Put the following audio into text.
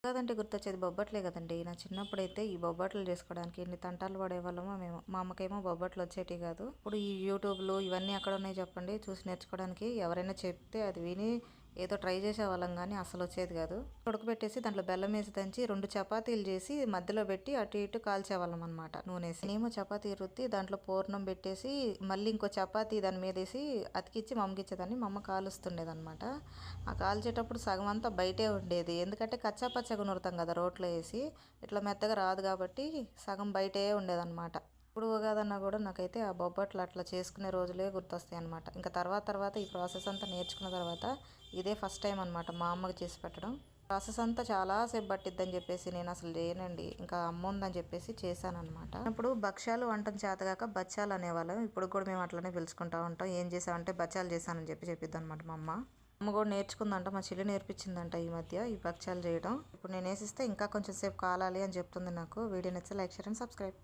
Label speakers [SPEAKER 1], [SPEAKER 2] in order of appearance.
[SPEAKER 1] కాదంటే గుర్తొచ్చేది బొబ్బట్లే కదండీ. నా చిన్నప్పుడైతే ఈ బొబ్బట్లు చేసుకోవడానికి ఎన్ని తంటాలు పడేవాళ్ళమో మేము. మా అమ్మకేమో బొబ్బట్లు వచ్చేటివి కాదు. ఇప్పుడు ఈ యూట్యూబ్‌లు ఇవన్నీ ఎక్కడున్నాయి చెప్పండి చూసి నేర్చుకోవడానికి. ఎవరైనా చెప్తే అది విని ఏదో ట్రై చేసేవాళ్ళం గానీ అసలొచ్చేది కాదు. ఉడకబెట్టేసి దాంట్లో బెల్లం వేసి దంచి 2 చపాతీలు చేసి మధ్యలో పెట్టి అటు ఇటు కాల్చేవాళ్ళం అనమాట నూనేసి. నేనేమో చపాతీ రుద్ది దాంట్లో పూర్ణం పెట్టేసి మళ్ళీ ఇంకో చపాతీ దాని మీదేసి అతికిచ్చి మా అమ్మకిచ్చేదాన్ని. మా అమ్మ కాలుస్తుండేదనమాట. ఆ కాల్చేటప్పుడు సగం అంతా బయటే ఉండేది. ఎందుకంటే కచ్చా పచ్చగా నూరుతాం కదా రోట్లో వేసి. ఇట్లా మెత్తగా రాదు కాబట్టి సగం బయటే ఉండేదనమాట. ఇప్పుడు ఉగాదన్నా కూడా నాకైతే ఆ బొబ్బట్లు అట్లా చేసుకునే రోజులే గుర్తొస్తాయి అనమాట. ఇంకా తర్వాత ఈ ప్రాసెస్ అంతా నేర్చుకున్న తర్వాత ఇదే ఫస్ట్ టైం అనమాట మా అమ్మకి చేసి పెట్టడం. ప్రాసెస్ అంతా చాలా సేపు పట్టిద్దని చెప్పేసి నేను అసలు చేయనండి. ఇంకా అమ్మ ఉందని చెప్పేసి చేశానమాట. ఇప్పుడు భక్ష్యాలు వంటం చేతగాక బచ్చాలు అనేవాళ్ళం. ఇప్పుడు కూడా మేము అట్లనే పిలుచుకుంటా ఉంటాం. ఏం చేసామంటే బచ్చాలు చేశానని చెప్పిద్ది అనమాట మా అమ్మ. అమ్మ కూడా నేర్చుకుందంట, మా చెల్లి నేర్పించిందంట ఈ మధ్య ఈ భక్ష్యాలు చేయడం. ఇప్పుడు నేను వేసిస్తే ఇంకా కొంచెం సేపు కాలాలి అని చెప్తుంది నాకు. వీడియో నచ్చితే లైక్, షేర్ అండ్ సబ్స్క్రైబ్.